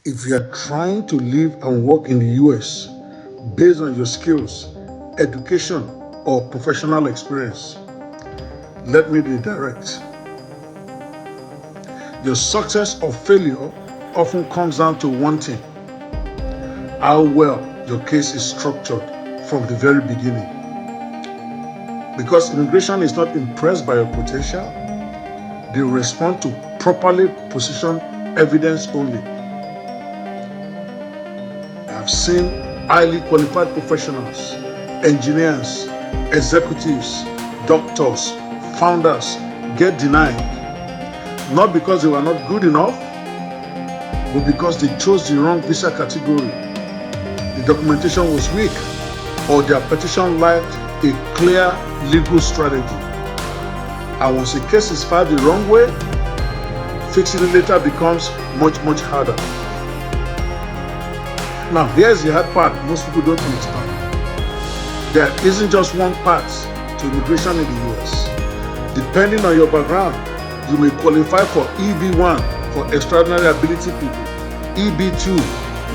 If you are trying to live and work in the US based on your skills, education, or professional experience, let me be direct. Your success or failure often comes down to one thing: how well your case is structured from the very beginning. Because immigration is not impressed by your potential, they respond to properly positioned evidence only. I've seen highly qualified professionals, engineers, executives, doctors, founders get denied, not because they were not good enough, but because they chose the wrong visa category, the documentation was weak, or their petition lacked a clear legal strategy. And once a case is filed the wrong way, fixing it later becomes much harder. Now, here's the hard part most people don't understand. There isn't just one path to immigration in the US. Depending on your background, you may qualify for EB1 for extraordinary ability people, EB2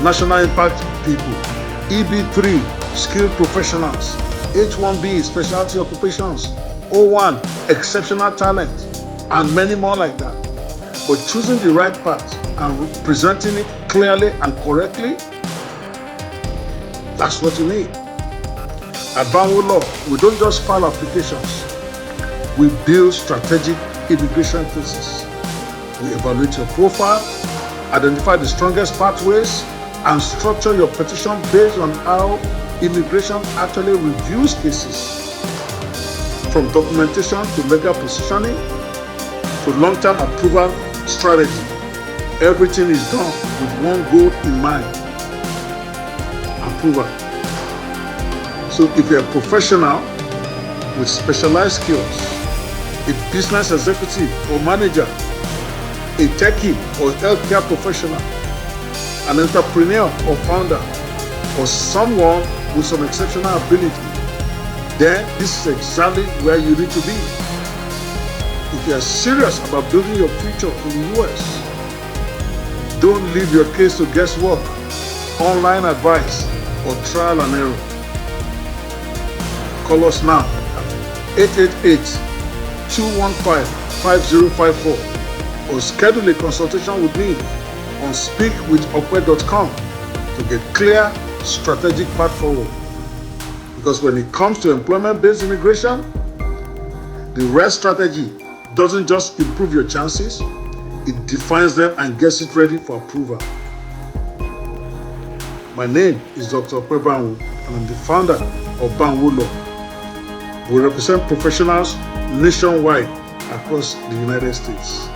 national impact people, EB3 skilled professionals, H1B specialty occupations, O1 exceptional talent, and many more like that. But choosing the right path and presenting it clearly and correctly, that's what you need. At Banwo Law, we don't just file applications. We build strategic immigration cases. We evaluate your profile, identify the strongest pathways, and structure your petition based on how immigration actually reviews cases. From documentation to legal positioning to long-term approval strategy, everything is done with one goal in mind: approval. So if you're a professional with specialized skills, a business executive or manager, a techie or healthcare professional, an entrepreneur or founder, or someone with some exceptional ability, then this is exactly where you need to be. If you are serious about building your future in the US, don't leave your case to guesswork, online advice, or trial and error. Call us now at 888-215-5054 or schedule a consultation with me on speakwithokwe.com to get clear, strategic path forward. Because when it comes to employment-based immigration, the right strategy doesn't just improve your chances, it defines them and gets it ready for approval. My name is Dr. Banwo, and I'm the founder of Banwo Law. We represent professionals nationwide across the United States.